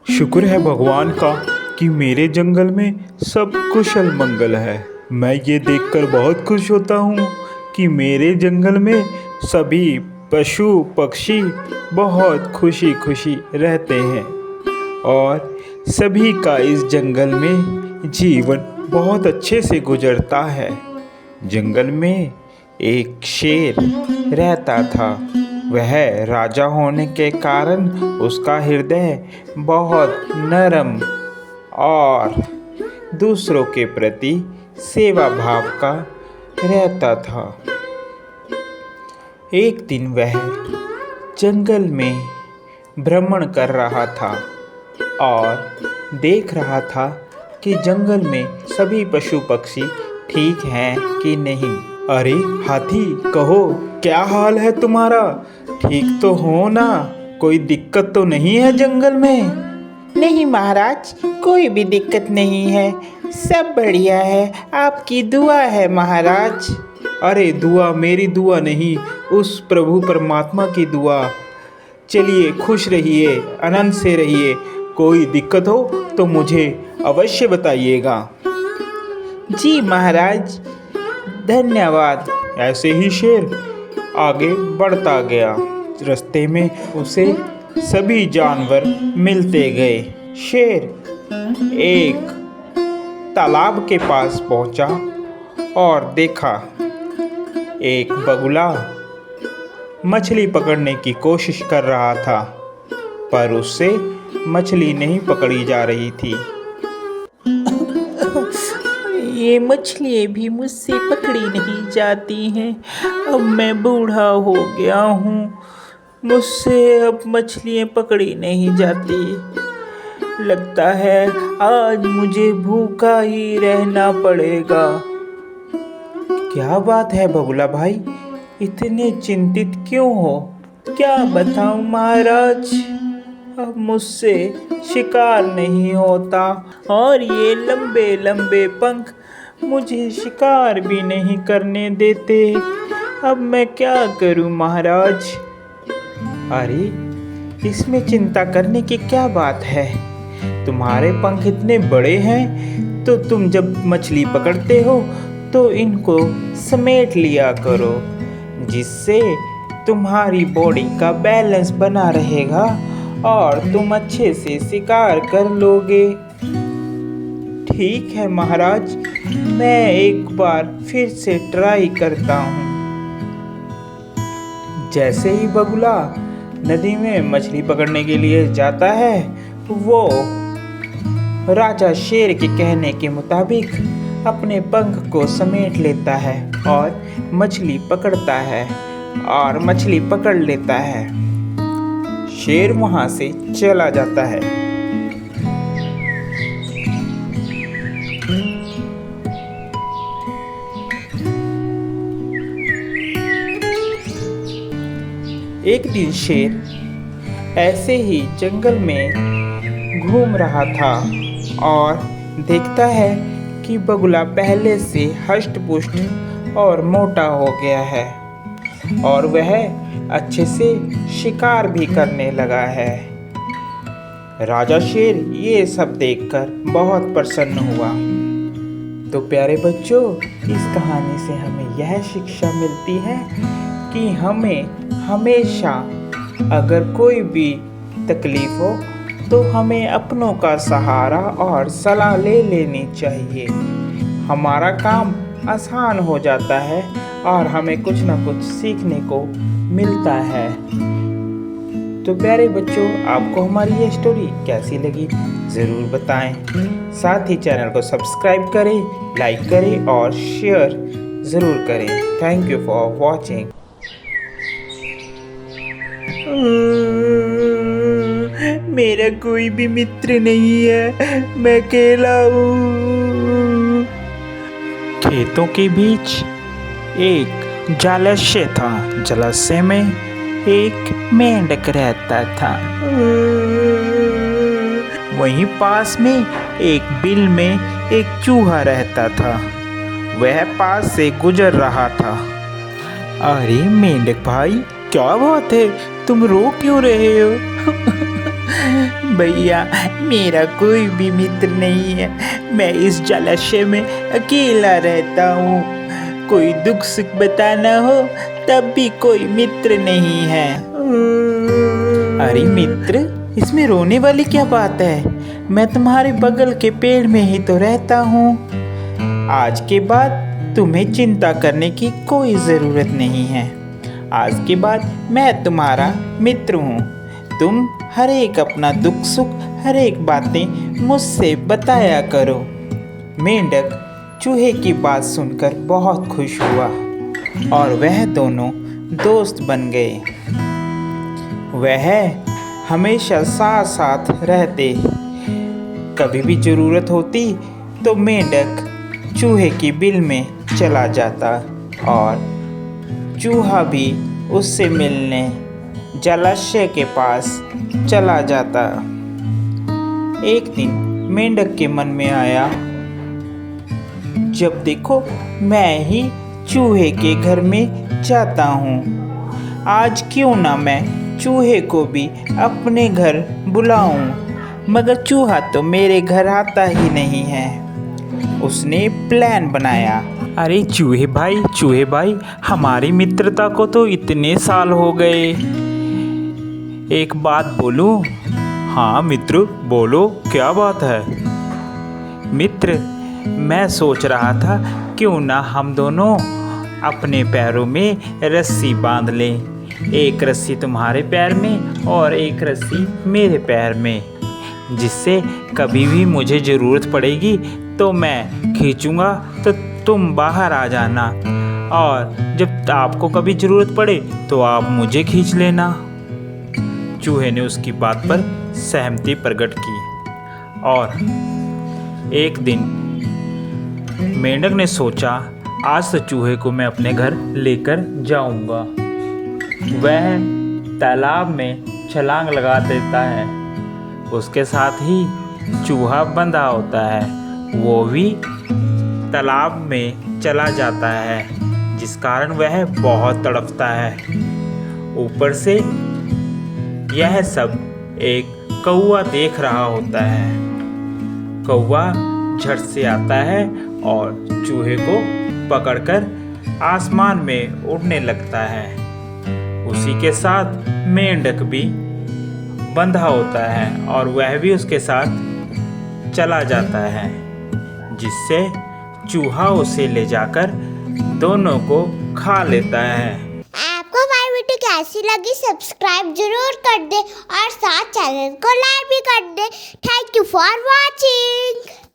शुक्र है भगवान का कि मेरे जंगल में सब कुशल मंगल है। मैं ये देखकर बहुत खुश होता हूँ कि मेरे जंगल में सभी पशु पक्षी बहुत खुशी खुशी रहते हैं और सभी का इस जंगल में जीवन बहुत अच्छे से गुजरता है। जंगल में एक शेर रहता था। वह राजा होने के कारण उसका हृदय बहुत नरम और दूसरों के प्रति सेवा भाव का रहता था। एक दिन वह जंगल में भ्रमण कर रहा था और देख रहा था कि जंगल में सभी पशु पक्षी ठीक हैं कि नहीं। अरे हाथी, कहो क्या हाल है तुम्हारा? ठीक तो हो ना? कोई दिक्कत तो नहीं है जंगल में? नहीं महाराज, कोई भी दिक्कत नहीं है, सब बढ़िया है। आपकी दुआ है महाराज। अरे दुआ मेरी दुआ नहीं, उस प्रभु परमात्मा की दुआ। चलिए खुश रहिए, आनंद से रहिए। कोई दिक्कत हो तो मुझे अवश्य बताइएगा। जी महाराज, धन्यवाद। ऐसे ही शेर आगे बढ़ता गया। रास्ते में उसे सभी जानवर मिलते गए। शेर एक तालाब के पास पहुंचा और देखा एक बगुला मछली पकड़ने की कोशिश कर रहा था, पर उससे मछली नहीं पकड़ी जा रही थी। ये मछलियाँ भी मुझसे पकड़ी नहीं जाती हैं। अब मैं बूढ़ा हो गया हूँ, मुझसे अब मछलियाँ पकड़ी नहीं जाती। लगता है आज मुझे भूखा ही रहना पड़ेगा। क्या बात है बगुला भाई, इतने चिंतित क्यों हो? क्या बताऊं महाराज, अब मुझसे शिकार नहीं होता और ये लंबे लंबे पंख मुझे शिकार भी नहीं करने देते। अब मैं क्या करूं महाराज? अरे इसमें चिंता करने की क्या बात है? तुम्हारे पंख इतने बड़े हैं तो तुम जब मछली पकड़ते हो तो इनको समेट लिया करो, जिससे तुम्हारी बॉडी का बैलेंस बना रहेगा और तुम अच्छे से शिकार कर लोगे। ठीक है महाराज, मैं एक बार फिर से ट्राई करता हूँ। जैसे ही बगुला नदी में मछली पकड़ने के लिए जाता है, वो राजा शेर के कहने के मुताबिक अपने पंख को समेट लेता है और मछली पकड़ता है और मछली पकड़ लेता है। शेर वहां से चला जाता है। एक दिन शेर ऐसे ही जंगल में घूम रहा था और देखता है कि बगुला पहले से हष्ट पुष्ट और मोटा हो गया है और वह अच्छे से शिकार भी करने लगा है। राजा शेर ये सब देखकर बहुत प्रसन्न हुआ। तो प्यारे बच्चों, इस कहानी से हमें यह शिक्षा मिलती है कि हमें हमेशा अगर कोई भी तकलीफ हो तो हमें अपनों का सहारा और सलाह ले लेनी चाहिए। हमारा काम आसान हो जाता है और हमें कुछ ना कुछ सीखने को मिलता है। तो प्यारे बच्चों, आपको हमारी ये स्टोरी कैसी लगी ज़रूर बताएं। साथ ही चैनल को सब्सक्राइब करें, लाइक करें और शेयर ज़रूर करें। Thank you for watching. मेरा कोई भी मित्र नहीं है, मैं अकेला हूँ। खेतों के बीच एक जलाशय था। जलाशय में एक मेंढक रहता था। वहीं पास में एक बिल में एक चूहा रहता था। वह पास से गुजर रहा था। अरे मेंढक भाई, क्या बात है, तुम रो क्यों रहे हो? भैया, मेरा कोई भी मित्र नहीं है। मैं इस जलाशय में अकेला रहता हूँ। कोई दुख सुख बताना हो तब भी कोई मित्र नहीं है। अरे मित्र, इसमें रोने वाली क्या बात है? मैं तुम्हारे बगल के पेड़ में ही तो रहता हूँ। आज के बाद तुम्हें चिंता करने की कोई ज़रूरत नहीं है। आज के बाद मैं तुम्हारा मित्र हूँ। तुम हर एक अपना दुख सुख, हर एक बातें मुझसे बताया करो। मेंढक चूहे की बात सुनकर बहुत खुश हुआ और वह दोनों दोस्त बन गए। वह हमेशा साथ साथ रहते। कभी भी ज़रूरत होती तो मेंढक चूहे की बिल में चला जाता और चूहा भी उससे मिलने जलाशय के पास चला जाता। एक दिन मेंढक के मन में आया, जब देखो मैं ही चूहे के घर में जाता हूँ, आज क्यों ना मैं चूहे को भी अपने घर बुलाऊं। मगर चूहा तो मेरे घर आता ही नहीं है। उसने प्लान बनाया। अरे चूहे भाई, हमारी मित्रता को तो इतने साल हो गए। एक बात बोलूं? हाँ मित्र, बोलो, क्या बात है? मित्र, मैं सोच रहा था क्यों ना हम दोनों अपने पैरों में रस्सी बांध लें। एक रस्सी तुम्हारे पैर में और एक रस्सी मेरे पैर में, जिससे कभी भी मुझे ज़रूरत पड़ेगी तो मैं खींचूंगा तो तुम बाहर आ जाना, और जब आपको कभी ज़रूरत पड़े तो आप मुझे खींच लेना। चूहे ने उसकी बात पर सहमति प्रकट की और एक दिन मेंढक ने सोचा, आज तो चूहे को मैं अपने घर लेकर जाऊंगा। वह तालाब में छलांग लगा देता है। उसके साथ ही चूहा बंधा होता है, वो भी तालाब में चला जाता है, जिस कारण वह बहुत तड़पता है। ऊपर से यह सब एक कौवा देख रहा होता है। कौवा झट से आता है और चूहे को पकड़कर आसमान में उड़ने लगता है। उसी के साथ मेंढक भी बंधा होता है और वह भी उसके साथ चला जाता है, जिससे चूहा उसे ले जाकर दोनों को खा लेता है। आपको हमारी वीडियो कैसी लगी सब्सक्राइब जरूर कर दे और साथ चैनल को लाइक भी कर दे। Thank you for watching.